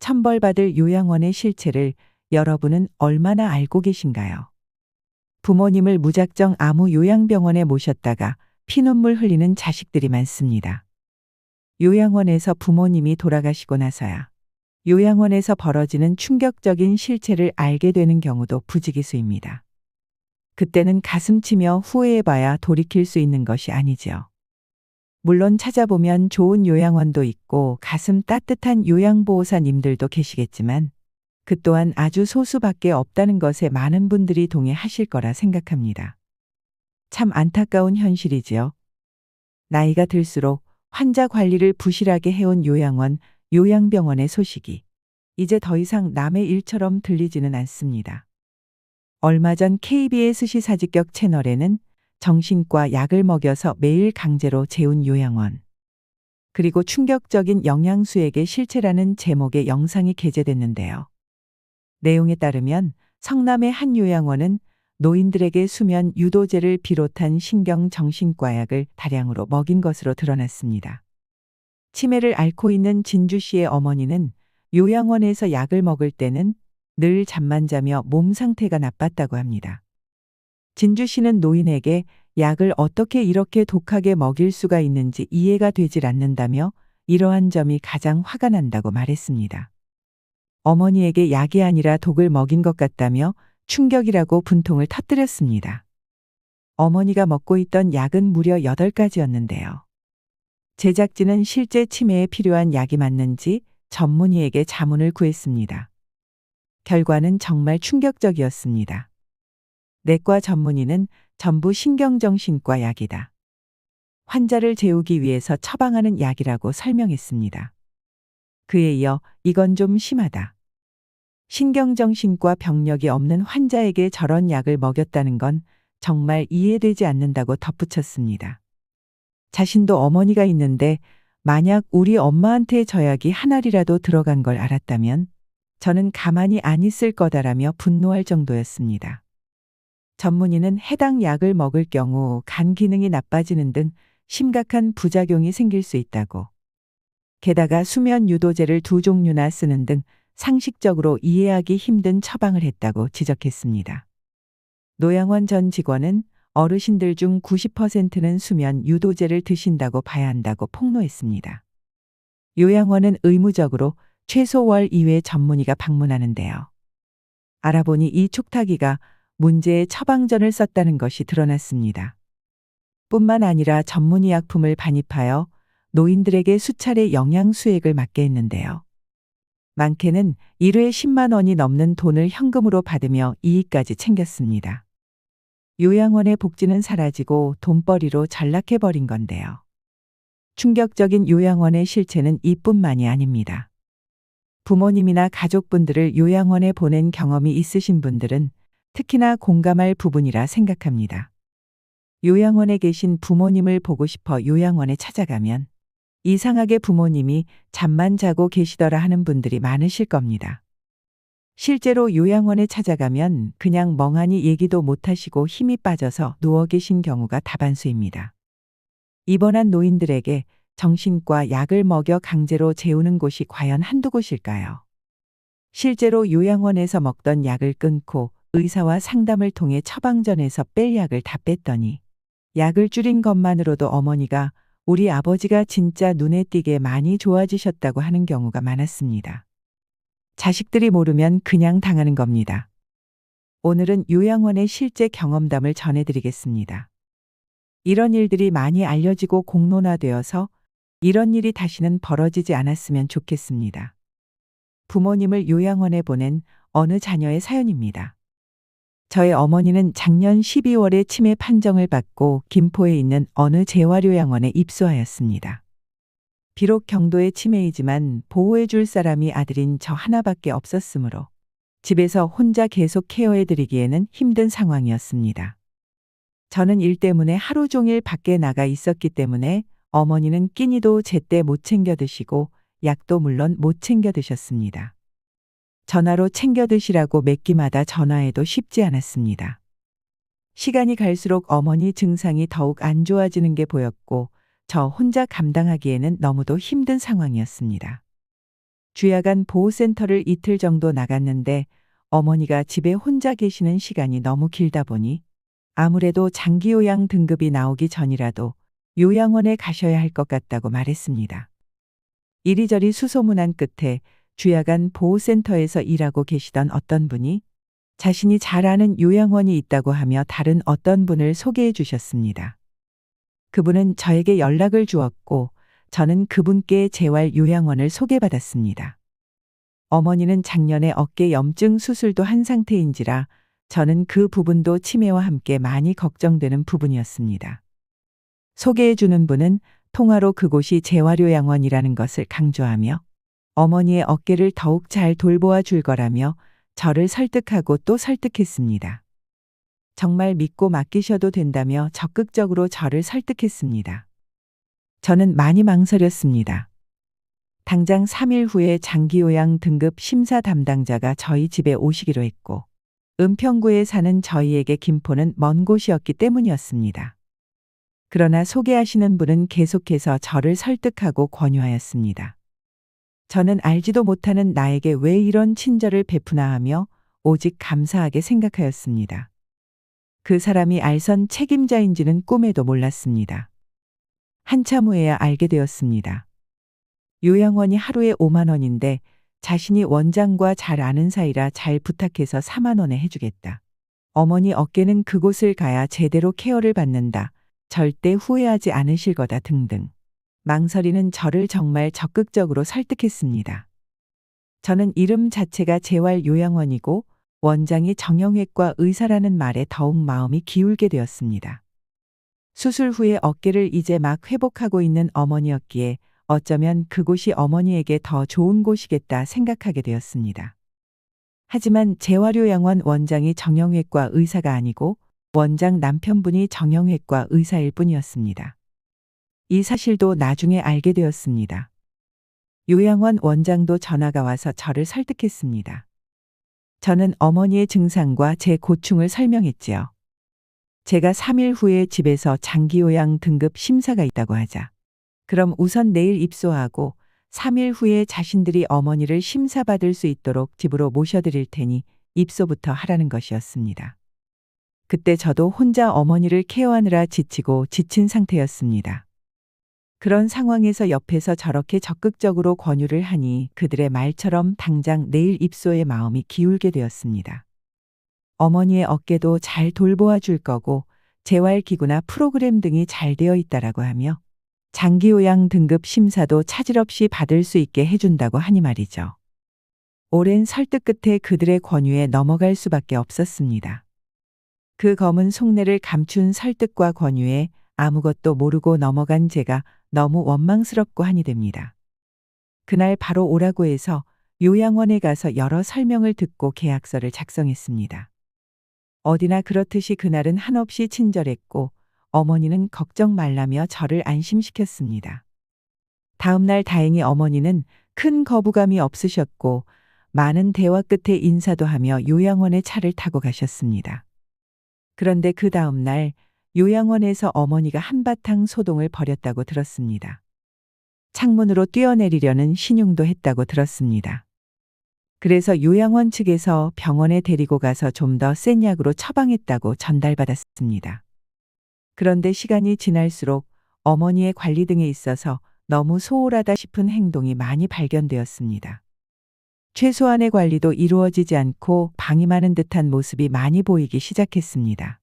천벌받을 요양원의 실체를 여러분은 얼마나 알고 계신가요? 부모님을 무작정 아무 요양병원에 모셨다가 피눈물 흘리는 자식들이 많습니다. 요양원에서 부모님이 돌아가시고 나서야 요양원에서 벌어지는 충격적인 실체를 알게 되는 경우도 부지기수입니다. 그때는 가슴치며 후회해봐야 돌이킬 수 있는 것이 아니지요. 물론 찾아보면 좋은 요양원도 있고 가슴 따뜻한 요양보호사님들도 계시겠지만 그 또한 아주 소수밖에 없다는 것에 많은 분들이 동의하실 거라 생각합니다. 참 안타까운 현실이지요. 나이가 들수록 환자 관리를 부실하게 해온 요양원, 요양병원의 소식이 이제 더 이상 남의 일처럼 들리지는 않습니다. 얼마 전 KBS 시사직격 채널에는 정신과 약을 먹여서 매일 강제로 재운 요양원, 그리고 충격적인 영양수액의 실체라는 제목의 영상이 게재됐는데요. 내용에 따르면 성남의 한 요양원은 노인들에게 수면 유도제를 비롯한 신경정신과 약을 다량으로 먹인 것으로 드러났습니다. 치매를 앓고 있는 진주 씨의 어머니는 요양원에서 약을 먹을 때는 늘 잠만 자며 몸 상태가 나빴다고 합니다. 진주 씨는 노인에게 약을 어떻게 이렇게 독하게 먹일 수가 있는지 이해가 되질 않는다며 이러한 점이 가장 화가 난다고 말했습니다. 어머니에게 약이 아니라 독을 먹인 것 같다며 충격이라고 분통을 터뜨렸습니다. 어머니가 먹고 있던 약은 무려 8가지였는데요. 제작진은 실제 치매에 필요한 약이 맞는지 전문의에게 자문을 구했습니다. 결과는 정말 충격적이었습니다. 내과 전문의는 전부 신경정신과 약이다. 환자를 재우기 위해서 처방하는 약이라고 설명했습니다. 그에 이어 이건 좀 심하다. 신경정신과 병력이 없는 환자에게 저런 약을 먹였다는 건 정말 이해되지 않는다고 덧붙였습니다. 자신도 어머니가 있는데 만약 우리 엄마한테 저 약이 한 알이라도 들어간 걸 알았다면 저는 가만히 안 있을 거다라며 분노할 정도였습니다. 전문의는 해당 약을 먹을 경우 간 기능이 나빠지는 등 심각한 부작용이 생길 수 있다고, 게다가 수면 유도제를 2종류나 쓰는 등 상식적으로 이해하기 힘든 처방을 했다고 지적했습니다. 노양원 전 직원은 어르신들 중 90%는 수면 유도제를 드신다고 봐야 한다고 폭로했습니다. 요양원은 의무적으로 최소 월 2회 전문의가 방문하는데요. 알아보니 이 촉탁이가 문제의 처방전을 썼다는 것이 드러났습니다. 뿐만 아니라 전문의 약품을 반입하여 노인들에게 수차례 영양수액을 맞게 했는데요. 많게는 1회 10만 원이 넘는 돈을 현금으로 받으며 이익까지 챙겼습니다. 요양원의 복지는 사라지고 돈벌이로 전락해버린 건데요. 충격적인 요양원의 실체는 이뿐만이 아닙니다. 부모님이나 가족분들을 요양원에 보낸 경험이 있으신 분들은 특히나 공감할 부분이라 생각합니다. 요양원에 계신 부모님을 보고 싶어 요양원에 찾아가면 이상하게 부모님이 잠만 자고 계시더라 하는 분들이 많으실 겁니다. 실제로 요양원에 찾아가면 그냥 멍하니 얘기도 못하시고 힘이 빠져서 누워 계신 경우가 다반수입니다. 입원한 노인들에게 정신과 약을 먹여 강제로 재우는 곳이 과연 한두 곳일까요? 실제로 요양원에서 먹던 약을 끊고 의사와 상담을 통해 처방전에서 뺄 약을 다 뺐더니 약을 줄인 것만으로도 어머니가 우리 아버지가 진짜 눈에 띄게 많이 좋아지셨다고 하는 경우가 많았습니다. 자식들이 모르면 그냥 당하는 겁니다. 오늘은 요양원의 실제 경험담을 전해드리겠습니다. 이런 일들이 많이 알려지고 공론화되어서 이런 일이 다시는 벌어지지 않았으면 좋겠습니다. 부모님을 요양원에 보낸 어느 자녀의 사연입니다. 저의 어머니는 작년 12월에 치매 판정을 받고 김포에 있는 어느 재활요양원에 입소하였습니다. 비록 경도의 치매이지만 보호해줄 사람이 아들인 저 하나밖에 없었으므로 집에서 혼자 계속 케어해드리기에는 힘든 상황이었습니다. 저는 일 때문에 하루 종일 밖에 나가 있었기 때문에 어머니는 끼니도 제때 못 챙겨 드시고 약도 물론 못 챙겨 드셨습니다. 전화로 챙겨 드시라고 몇 끼마다 전화해도 쉽지 않았습니다. 시간이 갈수록 어머니 증상이 더욱 안 좋아지는 게 보였고 저 혼자 감당하기에는 너무도 힘든 상황이었습니다. 주야간 보호센터를 이틀 정도 나갔는데 어머니가 집에 혼자 계시는 시간이 너무 길다 보니 아무래도 장기요양 등급이 나오기 전이라도 요양원에 가셔야 할 것 같다고 말했습니다. 이리저리 수소문한 끝에 주야간 보호센터에서 일하고 계시던 어떤 분이 자신이 잘 아는 요양원이 있다고 하며 다른 어떤 분을 소개해 주셨습니다. 그분은 저에게 연락을 주었고 저는 그분께 재활 요양원을 소개받았습니다. 어머니는 작년에 어깨 염증 수술도 한 상태인지라 저는 그 부분도 치매와 함께 많이 걱정되는 부분이었습니다. 소개해 주는 분은 통화로 그곳이 재활요양원이라는 것을 강조하며 어머니의 어깨를 더욱 잘 돌보아 줄 거라며 저를 설득하고 또 설득했습니다. 정말 믿고 맡기셔도 된다며 적극적으로 저를 설득했습니다. 저는 많이 망설였습니다. 당장 3일 후에 장기요양 등급 심사 담당자가 저희 집에 오시기로 했고 은평구에 사는 저희에게 김포는 먼 곳이었기 때문이었습니다. 그러나 소개하시는 분은 계속해서 저를 설득하고 권유하였습니다. 저는 알지도 못하는 나에게 왜 이런 친절을 베푸나 하며 오직 감사하게 생각하였습니다. 그 사람이 알선 책임자인지는 꿈에도 몰랐습니다. 한참 후에야 알게 되었습니다. 요양원이 하루에 5만 원인데 자신이 원장과 잘 아는 사이라 잘 부탁해서 4만 원에 해주겠다. 어머니 어깨는 그곳을 가야 제대로 케어를 받는다. 절대 후회하지 않으실 거다 등등. 망설이는 저를 정말 적극적으로 설득했습니다. 저는 이름 자체가 재활요양원이고 원장이 정형외과 의사라는 말에 더욱 마음이 기울게 되었습니다. 수술 후에 어깨를 이제 막 회복하고 있는 어머니였기에 어쩌면 그곳이 어머니에게 더 좋은 곳이겠다 생각하게 되었습니다. 하지만 재활요양원 원장이 정형외과 의사가 아니고 원장 남편분이 정형외과 의사일 뿐이었습니다. 이 사실도 나중에 알게 되었습니다. 요양원 원장도 전화가 와서 저를 설득했습니다. 저는 어머니의 증상과 제 고충을 설명했지요. 제가 3일 후에 집에서 장기요양 등급 심사가 있다고 하자. 그럼 우선 내일 입소하고 3일 후에 자신들이 어머니를 심사받을 수 있도록 집으로 모셔드릴 테니 입소부터 하라는 것이었습니다. 그때 저도 혼자 어머니를 케어하느라 지치고 지친 상태였습니다. 그런 상황에서 옆에서 저렇게 적극적으로 권유를 하니 그들의 말처럼 당장 내일 입소의 마음이 기울게 되었습니다. 어머니의 어깨도 잘 돌보아 줄 거고 재활기구나 프로그램 등이 잘 되어 있다라고 하며 장기요양 등급 심사도 차질 없이 받을 수 있게 해준다고 하니 말이죠. 오랜 설득 끝에 그들의 권유에 넘어갈 수밖에 없었습니다. 그 검은 속내를 감춘 설득과 권유에 아무것도 모르고 넘어간 제가 너무 원망스럽고 한이 됩니다. 그날 바로 오라고 해서 요양원에 가서 여러 설명을 듣고 계약서를 작성했습니다. 어디나 그렇듯이 그날은 한없이 친절했고 어머니는 걱정 말라며 저를 안심시켰습니다. 다음 날 다행히 어머니는 큰 거부감이 없으셨고 많은 대화 끝에 인사도 하며 요양원에 차를 타고 가셨습니다. 그런데 그 다음 날 요양원에서 어머니가 한바탕 소동을 벌였다고 들었습니다. 창문으로 뛰어내리려는 신용도 했다고 들었습니다. 그래서 요양원 측에서 병원에 데리고 가서 좀 더 센 약으로 처방했다고 전달받았습니다. 그런데 시간이 지날수록 어머니의 관리 등에 있어서 너무 소홀하다 싶은 행동이 많이 발견되었습니다. 최소한의 관리도 이루어지지 않고 방임하는 듯한 모습이 많이 보이기 시작했습니다.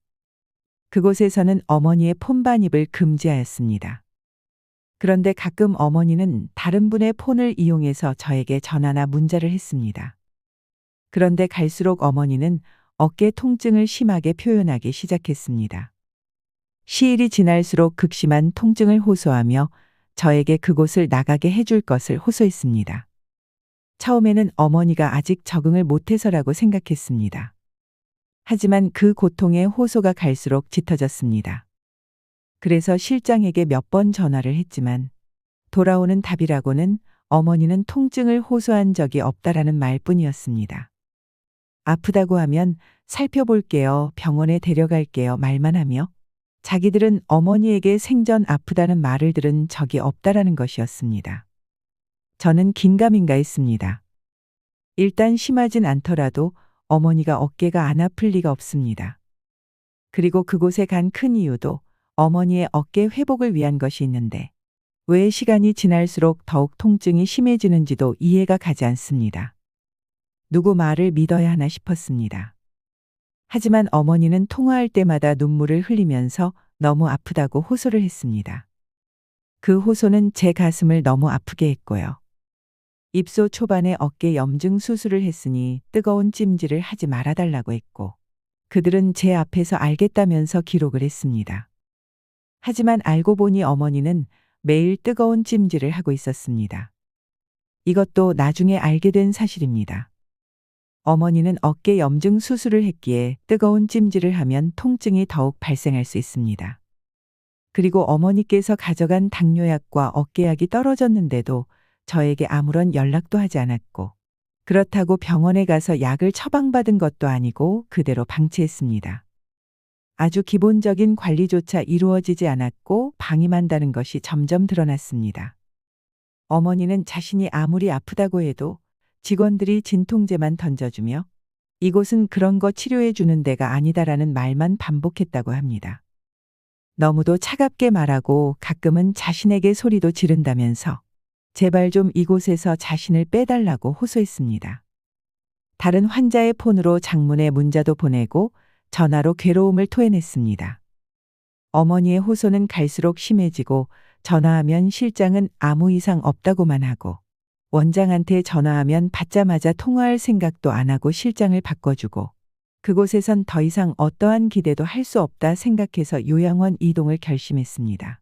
그곳에서는 어머니의 폰 반입을 금지하였습니다. 그런데 가끔 어머니는 다른 분의 폰을 이용해서 저에게 전화나 문자를 했습니다. 그런데 갈수록 어머니는 어깨 통증을 심하게 표현하기 시작했습니다. 시일이 지날수록 극심한 통증을 호소하며 저에게 그곳을 나가게 해줄 것을 호소했습니다. 처음에는 어머니가 아직 적응을 못해서라고 생각했습니다. 하지만 그 고통의 호소가 갈수록 짙어졌습니다. 그래서 실장에게 몇 번 전화를 했지만 돌아오는 답이라고는 어머니는 통증을 호소한 적이 없다라는 말뿐이었습니다. 아프다고 하면 살펴볼게요, 병원에 데려갈게요 말만 하며 자기들은 어머니에게 생전 아프다는 말을 들은 적이 없다라는 것이었습니다. 저는 긴가민가 했습니다. 일단 심하진 않더라도 어머니가 어깨가 안 아플 리가 없습니다. 그리고 그곳에 간 큰 이유도 어머니의 어깨 회복을 위한 것이 있는데 왜 시간이 지날수록 더욱 통증이 심해지는지도 이해가 가지 않습니다. 누구 말을 믿어야 하나 싶었습니다. 하지만 어머니는 통화할 때마다 눈물을 흘리면서 너무 아프다고 호소를 했습니다. 그 호소는 제 가슴을 너무 아프게 했고요. 입소 초반에 어깨 염증 수술을 했으니 뜨거운 찜질을 하지 말아달라고 했고 그들은 제 앞에서 알겠다면서 기록을 했습니다. 하지만 알고 보니 어머니는 매일 뜨거운 찜질을 하고 있었습니다. 이것도 나중에 알게 된 사실입니다. 어머니는 어깨 염증 수술을 했기에 뜨거운 찜질을 하면 통증이 더욱 발생할 수 있습니다. 그리고 어머니께서 가져간 당뇨약과 어깨약이 떨어졌는데도 저에게 아무런 연락도 하지 않았고 그렇다고 병원에 가서 약을 처방받은 것도 아니고 그대로 방치했습니다. 아주 기본적인 관리조차 이루어지지 않았고 방임한다는 것이 점점 드러났습니다. 어머니는 자신이 아무리 아프다고 해도 직원들이 진통제만 던져주며 이곳은 그런 거 치료해 주는 데가 아니다라는 말만 반복했다고 합니다. 너무도 차갑게 말하고 가끔은 자신에게 소리도 지른다면서 제발 좀 이곳에서 자신을 빼달라고 호소했습니다. 다른 환자의 폰으로 장문의 문자도 보내고 전화로 괴로움을 토해냈습니다. 어머니의 호소는 갈수록 심해지고 전화하면 실장은 아무 이상 없다고만 하고 원장한테 전화하면 받자마자 통화할 생각도 안 하고 실장을 바꿔주고 그곳에선 더 이상 어떠한 기대도 할 수 없다 생각해서 요양원 이동을 결심했습니다.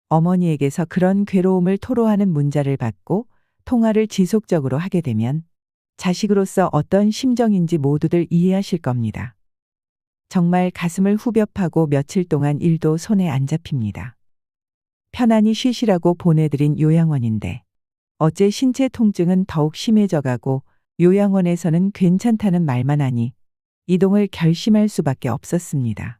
어머니에게서 그런 괴로움을 토로하는 문자를 받고 통화를 지속적으로 하게 되면 자식으로서 어떤 심정인지 모두들 이해하실 겁니다. 정말 가슴을 후벼 파고 며칠 동안 일도 손에 안 잡힙니다. 편안히 쉬시라고 보내드린 요양원인데 어째 신체 통증은 더욱 심해져가고 요양원에서는 괜찮다는 말만 하니 이동을 결심할 수밖에 없었습니다.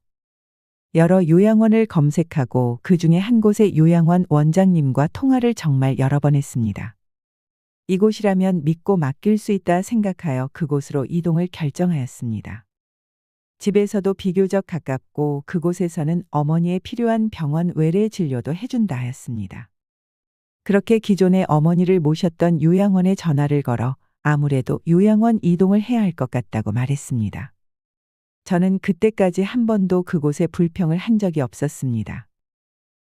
여러 요양원을 검색하고 그 중에 한 곳의 요양원 원장님과 통화를 정말 여러 번 했습니다. 이곳이라면 믿고 맡길 수 있다 생각하여 그곳으로 이동을 결정하였습니다. 집에서도 비교적 가깝고 그곳에서는 어머니에 필요한 병원 외래 진료도 해준다 하였습니다. 그렇게 기존에 어머니를 모셨던 요양원에 전화를 걸어 아무래도 요양원 이동을 해야 할 것 같다고 말했습니다. 저는 그때까지 한 번도 그곳에 불평을 한 적이 없었습니다.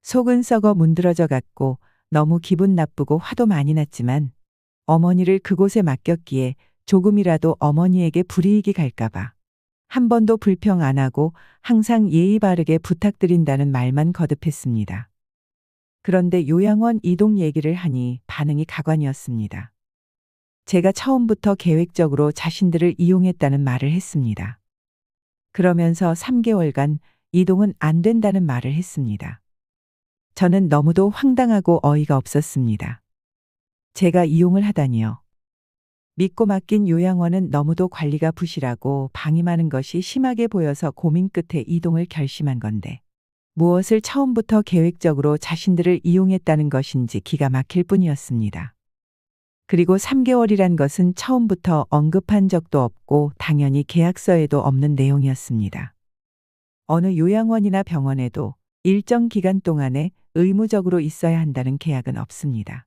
속은 썩어 문드러져 갔고 너무 기분 나쁘고 화도 많이 났지만 어머니를 그곳에 맡겼기에 조금이라도 어머니에게 불이익이 갈까봐 한 번도 불평 안 하고 항상 예의 바르게 부탁드린다는 말만 거듭했습니다. 그런데 요양원 이동 얘기를 하니 반응이 가관이었습니다. 제가 처음부터 계획적으로 자신들을 이용했다는 말을 했습니다. 그러면서 3개월간 이동은 안 된다는 말을 했습니다. 저는 너무도 황당하고 어이가 없었습니다. 제가 이용을 하다니요. 믿고 맡긴 요양원은 너무도 관리가 부실하고 방임하는 것이 심하게 보여서 고민 끝에 이동을 결심한 건데 무엇을 처음부터 계획적으로 자신들을 이용했다는 것인지 기가 막힐 뿐이었습니다. 그리고 3개월이란 것은 처음부터 언급한 적도 없고 당연히 계약서에도 없는 내용이었습니다. 어느 요양원이나 병원에도 일정 기간 동안에 의무적으로 있어야 한다는 계약은 없습니다.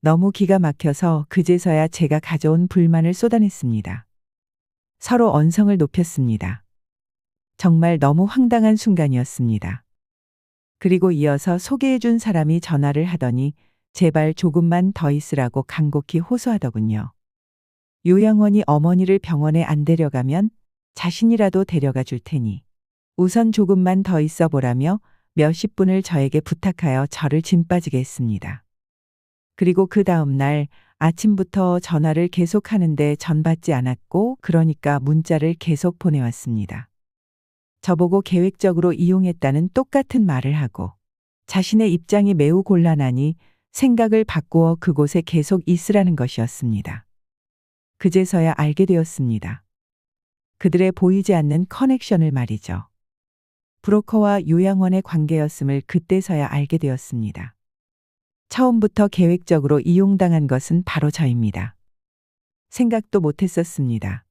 너무 기가 막혀서 그제서야 제가 가져온 불만을 쏟아냈습니다. 서로 언성을 높였습니다. 정말 너무 황당한 순간이었습니다. 그리고 이어서 소개해준 사람이 전화를 하더니 제발 조금만 더 있으라고 간곡히 호소하더군요. 요양원이 어머니를 병원에 안 데려가면 자신이라도 데려가 줄 테니 우선 조금만 더 있어 보라며 몇십 분을 저에게 부탁하여 저를 짐 빠지게 했습니다. 그리고 그 다음 날 아침부터 전화를 계속하는데 전 받지 않았고 그러니까 문자를 계속 보내왔습니다. 저보고 계획적으로 이용했다는 똑같은 말을 하고 자신의 입장이 매우 곤란하니 생각을 바꾸어 그곳에 계속 있으라는 것이었습니다. 그제서야 알게 되었습니다. 그들의 보이지 않는 커넥션을 말이죠. 브로커와 요양원의 관계였음을 그때서야 알게 되었습니다. 처음부터 계획적으로 이용당한 것은 바로 저입니다. 생각도 못했었습니다.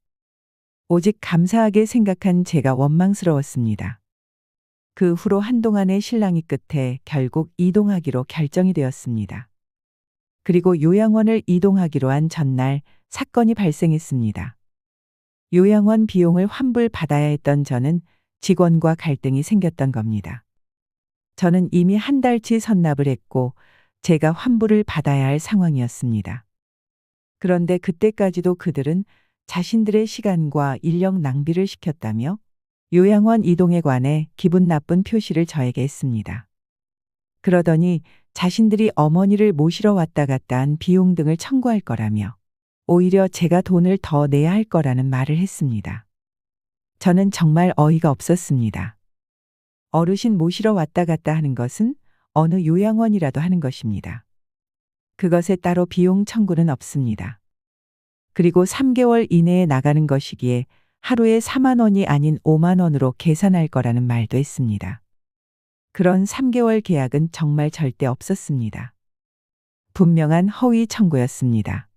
오직 감사하게 생각한 제가 원망스러웠습니다. 그 후로 한동안의 실랑이 끝에 결국 이동하기로 결정이 되었습니다. 그리고 요양원을 이동하기로 한 전날 사건이 발생했습니다. 요양원 비용을 환불받아야 했던 저는 직원과 갈등이 생겼던 겁니다. 저는 이미 한 달치 선납을 했고 제가 환불을 받아야 할 상황이었습니다. 그런데 그때까지도 그들은 자신들의 시간과 인력 낭비를 시켰다며 요양원 이동에 관해 기분 나쁜 표시를 저에게 했습니다. 그러더니 자신들이 어머니를 모시러 왔다 갔다 한 비용 등을 청구할 거라며 오히려 제가 돈을 더 내야 할 거라는 말을 했습니다. 저는 정말 어이가 없었습니다. 어르신 모시러 왔다 갔다 하는 것은 어느 요양원이라도 하는 것입니다. 그것에 따로 비용 청구는 없습니다. 그리고 3개월 이내에 나가는 것이기에 하루에 4만 원이 아닌 5만 원으로 계산할 거라는 말도 했습니다. 그런 3개월 계약은 정말 절대 없었습니다. 분명한 허위 청구였습니다.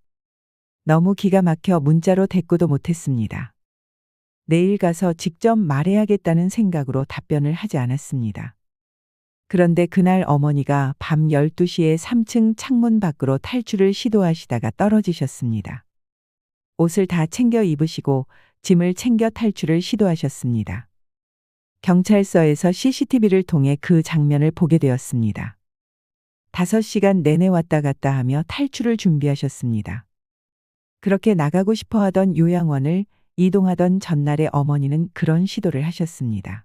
너무 기가 막혀 문자로 대꾸도 못했습니다. 내일 가서 직접 말해야겠다는 생각으로 답변을 하지 않았습니다. 그런데 그날 어머니가 밤 12시에 3층 창문 밖으로 탈출을 시도하시다가 떨어지셨습니다. 옷을 다 챙겨 입으시고 짐을 챙겨 탈출을 시도하셨습니다. 경찰서에서 CCTV를 통해 그 장면을 보게 되었습니다. 5시간 내내 왔다 갔다 하며 탈출을 준비하셨습니다. 그렇게 나가고 싶어 하던 요양원을 이동하던 전날에 어머니는 그런 시도를 하셨습니다.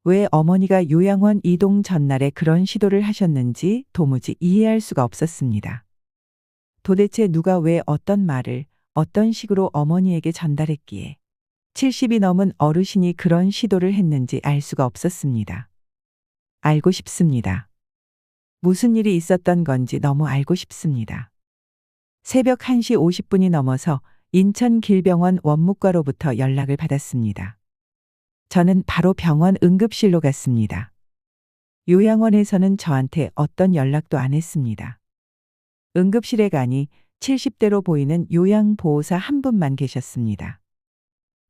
왜 어머니가 요양원 이동 전날에 그런 시도를 하셨는지 도무지 이해할 수가 없었습니다. 도대체 누가 왜 어떤 말을 어떤 식으로 어머니에게 전달했기에 70이 넘은 어르신이 그런 시도를 했는지 알 수가 없었습니다. 알고 싶습니다. 무슨 일이 있었던 건지 너무 알고 싶습니다. 새벽 1시 50분이 넘어서 인천 길병원 원무과로부터 연락을 받았습니다. 저는 바로 병원 응급실로 갔습니다. 요양원에서는 저한테 어떤 연락도 안 했습니다. 응급실에 가니 70대로 보이는 요양보호사 한 분만 계셨습니다.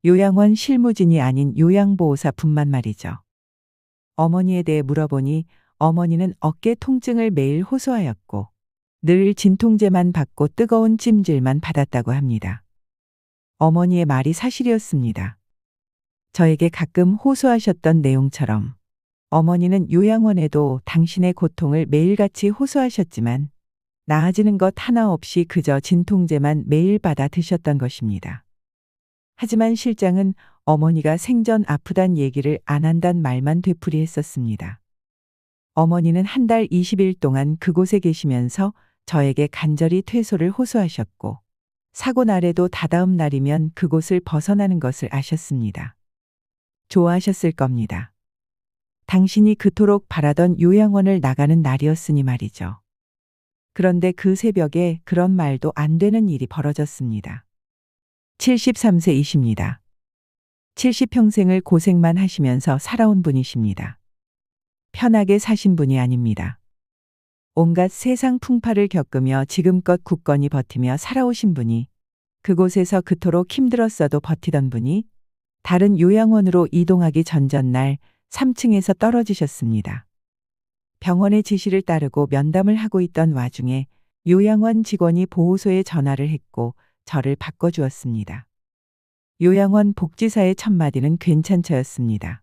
요양원 실무진이 아닌 요양보호사 분만 말이죠. 어머니에 대해 물어보니 어머니는 어깨 통증을 매일 호소하였고 늘 진통제만 받고 뜨거운 찜질만 받았다고 합니다. 어머니의 말이 사실이었습니다. 저에게 가끔 호소하셨던 내용처럼 어머니는 요양원에도 당신의 고통을 매일같이 호소하셨지만 나아지는 것 하나 없이 그저 진통제만 매일 받아 드셨던 것입니다. 하지만 실장은 어머니가 생전 아프단 얘기를 안 한단 말만 되풀이했었습니다. 어머니는 한 달 20일 동안 그곳에 계시면서 저에게 간절히 퇴소를 호소하셨고 사고 날에도 다다음 날이면 그곳을 벗어나는 것을 아셨습니다. 좋아하셨을 겁니다. 당신이 그토록 바라던 요양원을 나가는 날이었으니 말이죠. 그런데 그 새벽에 그런 말도 안 되는 일이 벌어졌습니다. 73세이십니다. 70평생을 고생만 하시면서 살아온 분이십니다. 편하게 사신 분이 아닙니다. 온갖 세상 풍파를 겪으며 지금껏 굳건히 버티며 살아오신 분이 그곳에서 그토록 힘들었어도 버티던 분이 다른 요양원으로 이동하기 전날 3층에서 떨어지셨습니다. 병원의 지시를 따르고 면담을 하고 있던 와중에 요양원 직원이 보호소에 전화를 했고 저를 바꿔주었습니다. 요양원 복지사의 첫 마디는 괜찮죠였습니다.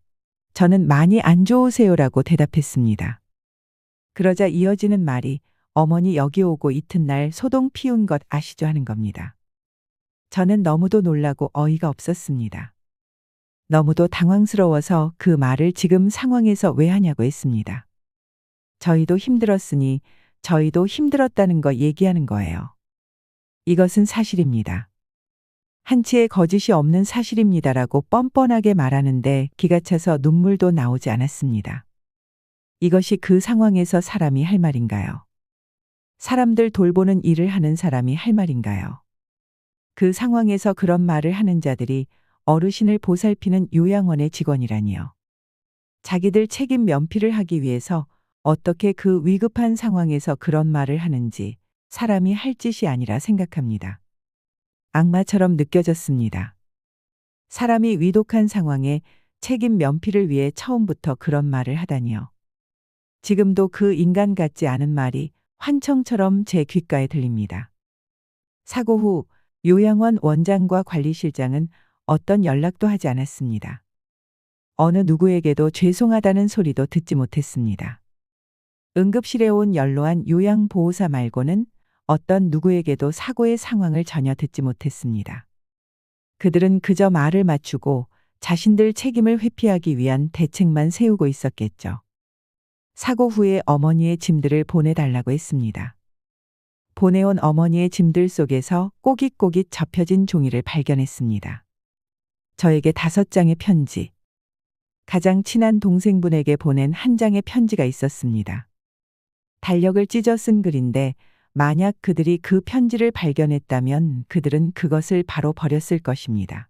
저는 많이 안 좋으세요라고 대답했습니다. 그러자 이어지는 말이 어머니 여기 오고 이튿날 소동 피운 것 아시죠 하는 겁니다. 저는 너무도 놀라고 어이가 없었습니다. 너무도 당황스러워서 그 말을 지금 상황에서 왜 하냐고 했습니다. 저희도 힘들었으니 저희도 힘들었다는 거 얘기하는 거예요. 이것은 사실입니다. 한치의 거짓이 없는 사실입니다라고 뻔뻔하게 말하는데 기가 차서 눈물도 나오지 않았습니다. 이것이 그 상황에서 사람이 할 말인가요? 사람들 돌보는 일을 하는 사람이 할 말인가요? 그 상황에서 그런 말을 하는 자들이 어르신을 보살피는 요양원의 직원이라니요. 자기들 책임 면피를 하기 위해서 어떻게 그 위급한 상황에서 그런 말을 하는지 사람이 할 짓이 아니라 생각합니다. 악마처럼 느껴졌습니다. 사람이 위독한 상황에 책임 면피를 위해 처음부터 그런 말을 하다니요. 지금도 그 인간 같지 않은 말이 환청처럼 제 귓가에 들립니다. 사고 후 요양원 원장과 관리실장은 어떤 연락도 하지 않았습니다. 어느 누구에게도 죄송하다는 소리도 듣지 못했습니다. 응급실에 온 연로한 요양보호사 말고는 어떤 누구에게도 사고의 상황을 전혀 듣지 못했습니다. 그들은 그저 말을 맞추고 자신들 책임을 회피하기 위한 대책만 세우고 있었겠죠. 사고 후에 어머니의 짐들을 보내달라고 했습니다. 보내온 어머니의 짐들 속에서 꼬깃꼬깃 접혀진 종이를 발견했습니다. 저에게 5장의 편지. 가장 친한 동생분에게 보낸 한 장의 편지가 있었습니다. 달력을 찢어 쓴 글인데 만약 그들이 그 편지를 발견했다면 그들은 그것을 바로 버렸을 것입니다.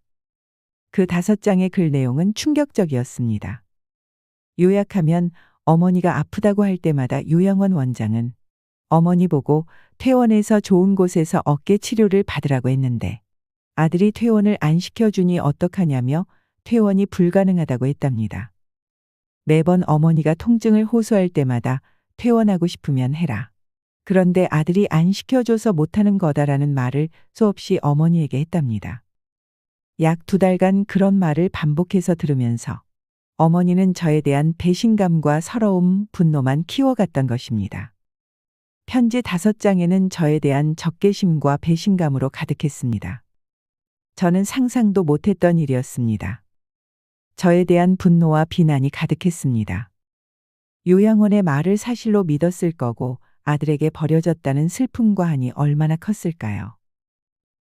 그 5장의 글 내용은 충격적이었습니다. 요약하면 어머니가 아프다고 할 때마다 요양원 원장은 어머니 보고 퇴원해서 좋은 곳에서 어깨 치료를 받으라고 했는데 아들이 퇴원을 안 시켜주니 어떡하냐며 퇴원이 불가능하다고 했답니다. 매번 어머니가 통증을 호소할 때마다 퇴원하고 싶으면 해라. 그런데 아들이 안 시켜줘서 못하는 거다라는 말을 수없이 어머니에게 했답니다. 약 2달간 그런 말을 반복해서 들으면서 어머니는 저에 대한 배신감과 서러움, 분노만 키워갔던 것입니다. 편지 5장에는 저에 대한 적개심과 배신감으로 가득했습니다. 저는 상상도 못했던 일이었습니다. 저에 대한 분노와 비난이 가득했습니다. 요양원의 말을 사실로 믿었을 거고 아들에게 버려졌다는 슬픔과 한이 얼마나 컸을까요?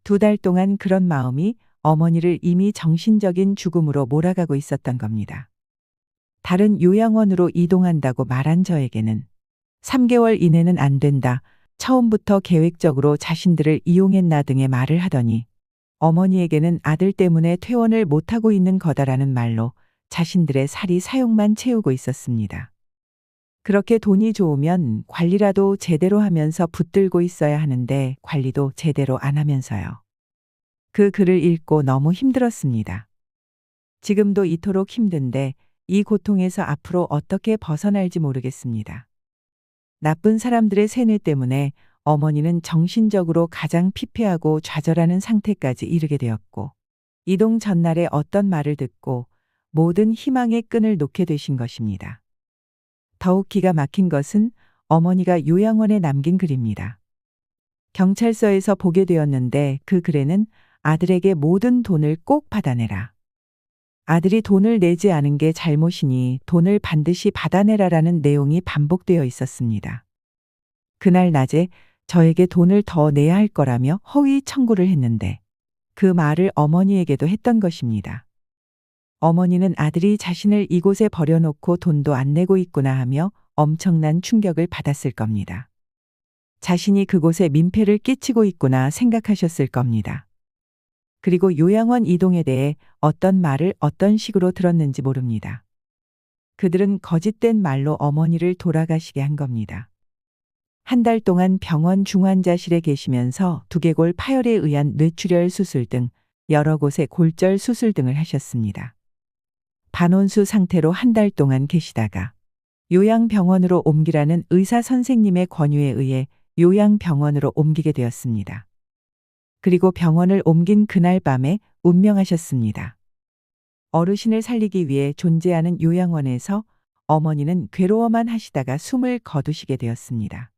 2달 동안 그런 마음이 어머니를 이미 정신적인 죽음으로 몰아가고 있었던 겁니다. 다른 요양원으로 이동한다고 말한 저에게는 3개월 이내는 안 된다. 처음부터 계획적으로 자신들을 이용했나 등의 말을 하더니 어머니에게는 아들 때문에 퇴원을 못하고 있는 거다라는 말로 자신들의 살이 사욕만 채우고 있었습니다. 그렇게 돈이 좋으면 관리라도 제대로 하면서 붙들고 있어야 하는데 관리도 제대로 안 하면서요. 그 글을 읽고 너무 힘들었습니다. 지금도 이토록 힘든데 이 고통에서 앞으로 어떻게 벗어날지 모르겠습니다. 나쁜 사람들의 세뇌 때문에 어머니는 정신적으로 가장 피폐하고 좌절하는 상태까지 이르게 되었고 이동 전날에 어떤 말을 듣고 모든 희망의 끈을 놓게 되신 것입니다. 더욱 기가 막힌 것은 어머니가 요양원에 남긴 글입니다. 경찰서에서 보게 되었는데 그 글에는 아들에게 모든 돈을 꼭 받아내라. 아들이 돈을 내지 않은 게 잘못이니 돈을 반드시 받아내라라는 내용이 반복되어 있었습니다. 그날 낮에 저에게 돈을 더 내야 할 거라며 허위 청구를 했는데 그 말을 어머니에게도 했던 것입니다. 어머니는 아들이 자신을 이곳에 버려놓고 돈도 안 내고 있구나 하며 엄청난 충격을 받았을 겁니다. 자신이 그곳에 민폐를 끼치고 있구나 생각하셨을 겁니다. 그리고 요양원 이동에 대해 어떤 말을 어떤 식으로 들었는지 모릅니다. 그들은 거짓된 말로 어머니를 돌아가시게 한 겁니다. 한 달 동안 병원 중환자실에 계시면서 두개골 파열에 의한 뇌출혈 수술 등 여러 곳의 골절 수술 등을 하셨습니다. 반원수 상태로 한 달 동안 계시다가 요양병원으로 옮기라는 의사 선생님의 권유에 의해 요양병원으로 옮기게 되었습니다. 그리고 병원을 옮긴 그날 밤에 운명하셨습니다. 어르신을 살리기 위해 존재하는 요양원에서 어머니는 괴로워만 하시다가 숨을 거두시게 되었습니다.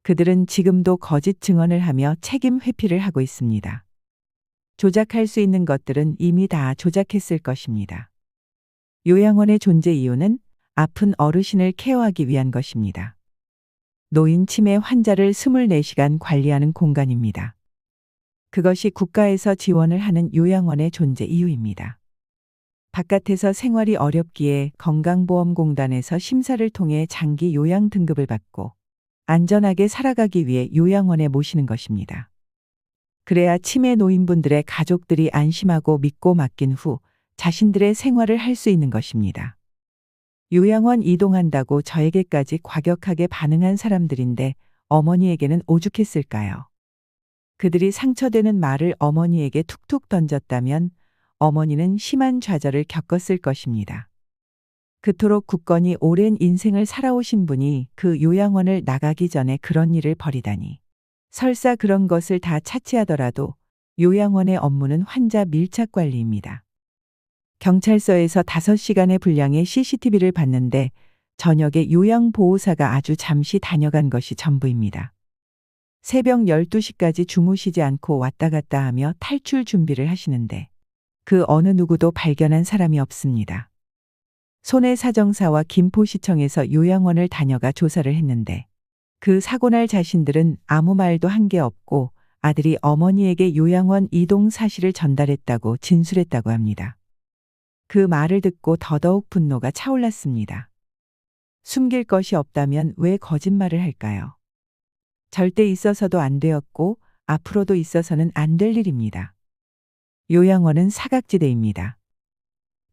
그들은 지금도 거짓 증언을 하며 책임 회피를 하고 있습니다. 조작할 수 있는 것들은 이미 다 조작했을 것입니다. 요양원의 존재 이유는 아픈 어르신을 케어하기 위한 것입니다. 노인 치매 환자를 24시간 관리하는 공간입니다. 그것이 국가에서 지원을 하는 요양원의 존재 이유입니다. 바깥에서 생활이 어렵기에 건강보험공단에서 심사를 통해 장기 요양 등급을 받고 안전하게 살아가기 위해 요양원에 모시는 것입니다. 그래야 치매 노인분들의 가족들이 안심하고 믿고 맡긴 후 자신들의 생활을 할 수 있는 것입니다. 요양원 이동한다고 저에게까지 과격하게 반응한 사람들인데 어머니에게는 오죽했을까요? 그들이 상처되는 말을 어머니에게 툭툭 던졌다면 어머니는 심한 좌절을 겪었을 것입니다. 그토록 굳건히 오랜 인생을 살아오신 분이 그 요양원을 나가기 전에 그런 일을 벌이다니. 설사 그런 것을 다 차치하더라도 요양원의 업무는 환자 밀착 관리입니다. 경찰서에서 5시간의 분량의 CCTV를 봤는데 저녁에 요양보호사가 아주 잠시 다녀간 것이 전부입니다. 새벽 12시까지 주무시지 않고 왔다 갔다 하며 탈출 준비를 하시는데 그 어느 누구도 발견한 사람이 없습니다. 손해사정사와 김포시청에서 요양원을 다녀가 조사를 했는데 그 사고날 자신들은 아무 말도 한 게 없고 아들이 어머니에게 요양원 이동 사실을 전달했다고 진술했다고 합니다. 그 말을 듣고 더더욱 분노가 차올랐습니다. 숨길 것이 없다면 왜 거짓말을 할까요? 절대 있어서도 안 되었고 앞으로도 있어서는 안 될 일입니다. 요양원은 사각지대입니다.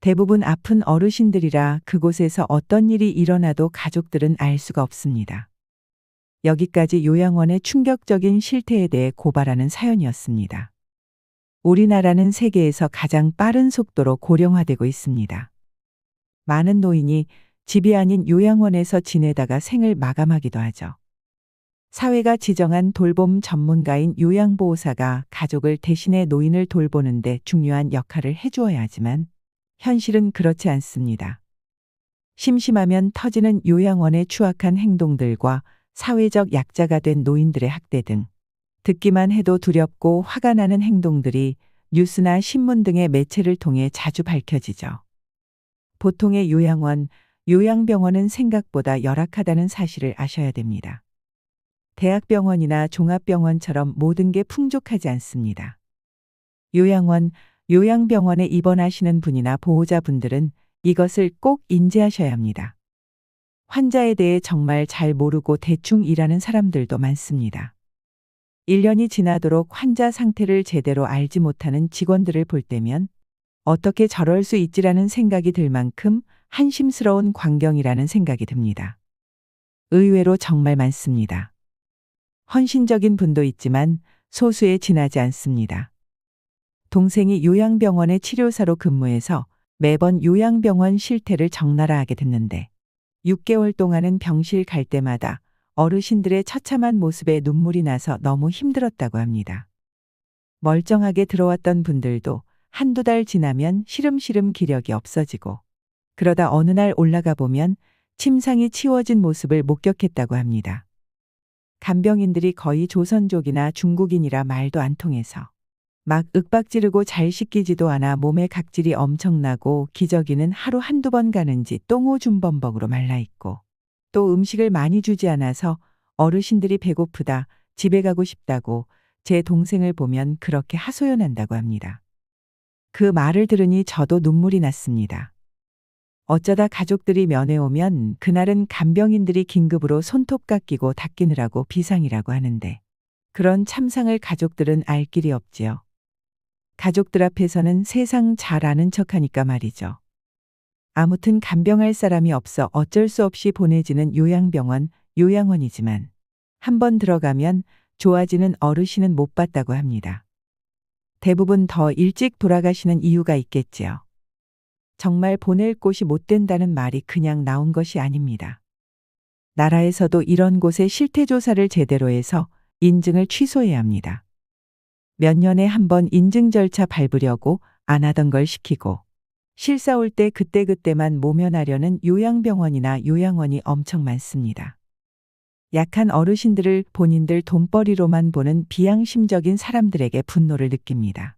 대부분 아픈 어르신들이라 그곳에서 어떤 일이 일어나도 가족들은 알 수가 없습니다. 여기까지 요양원의 충격적인 실태에 대해 고발하는 사연이었습니다. 우리나라는 세계에서 가장 빠른 속도로 고령화되고 있습니다. 많은 노인이 집이 아닌 요양원에서 지내다가 생을 마감하기도 하죠. 사회가 지정한 돌봄 전문가인 요양보호사가 가족을 대신해 노인을 돌보는데 중요한 역할을 해주어야 하지만 현실은 그렇지 않습니다. 심심하면 터지는 요양원의 추악한 행동들과 사회적 약자가 된 노인들의 학대 등 듣기만 해도 두렵고 화가 나는 행동들이 뉴스나 신문 등의 매체를 통해 자주 밝혀지죠. 보통의 요양원, 요양병원은 생각보다 열악하다는 사실을 아셔야 됩니다. 대학병원이나 종합병원처럼 모든 게 풍족하지 않습니다. 요양원, 요양병원에 입원하시는 분이나 보호자분들은 이것을 꼭 인지하셔야 합니다. 환자에 대해 정말 잘 모르고 대충 일하는 사람들도 많습니다. 1년이 지나도록 환자 상태를 제대로 알지 못하는 직원들을 볼 때면 어떻게 저럴 수 있지라는 생각이 들 만큼 한심스러운 광경이라는 생각이 듭니다. 의외로 정말 많습니다. 헌신적인 분도 있지만 소수에 지나지 않습니다. 동생이 요양병원의 치료사로 근무해서 매번 요양병원 실태를 적나라하게 됐는데 6개월 동안은 병실 갈 때마다 어르신들의 처참한 모습에 눈물이 나서 너무 힘들었다고 합니다. 멀쩡하게 들어왔던 분들도 한두 달 지나면 시름시름 기력이 없어지고 그러다 어느 날 올라가 보면 침상이 치워진 모습을 목격했다고 합니다. 간병인들이 거의 조선족이나 중국인이라 말도 안 통해서 막 윽박지르고 잘 씻기지도 않아 몸에 각질이 엄청나고 기저귀는 하루 한두 번 가는지 똥오줌범벅으로 말라있고 또 음식을 많이 주지 않아서 어르신들이 배고프다, 집에 가고 싶다고 제 동생을 보면 그렇게 하소연한다고 합니다. 그 말을 들으니 저도 눈물이 났습니다. 어쩌다 가족들이 면회 오면 그날은 간병인들이 긴급으로 손톱 깎이고 닦이느라고 비상이라고 하는데 그런 참상을 가족들은 알 길이 없지요. 가족들 앞에서는 세상 잘 아는 척하니까 말이죠. 아무튼 간병할 사람이 없어 어쩔 수 없이 보내지는 요양병원, 요양원이지만 한번 들어가면 좋아지는 어르신은 못 봤다고 합니다. 대부분 더 일찍 돌아가시는 이유가 있겠지요. 정말 보낼 곳이 못 된다는 말이 그냥 나온 것이 아닙니다. 나라에서도 이런 곳의 실태조사를 제대로 해서 인증을 취소해야 합니다. 몇 년에 한 번 인증 절차 밟으려고 안 하던 걸 시키고 실사 올 때 그때그때만 모면하려는 요양병원이나 요양원이 엄청 많습니다. 약한 어르신들을 본인들 돈벌이로만 보는 비양심적인 사람들에게 분노를 느낍니다.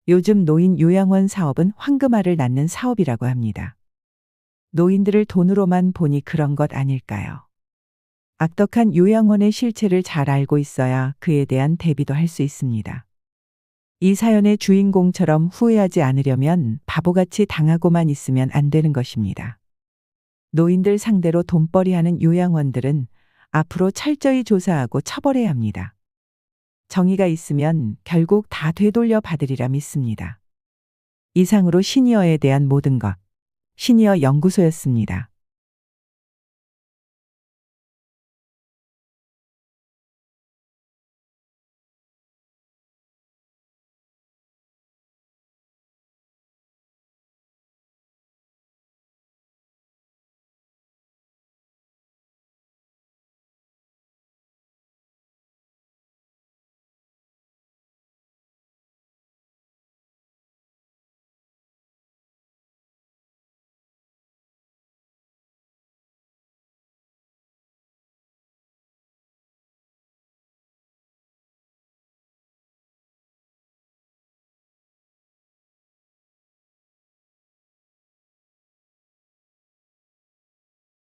요즘 노인 요양원 사업은 황금알을 낳는 사업이라고 합니다. 노인들을 돈으로만 보니 그런 것 아닐까요? 악덕한 요양원의 실체를 잘 알고 있어야 그에 대한 대비도 할 수 있습니다. 이 사연의 주인공처럼 후회하지 않으려면 바보같이 당하고만 있으면 안 되는 것입니다. 노인들 상대로 돈벌이하는 요양원들은 앞으로 철저히 조사하고 처벌해야 합니다. 정의가 있으면 결국 다 되돌려 받으리라 믿습니다. 이상으로 시니어에 대한 모든 것. 시니어 연구소였습니다.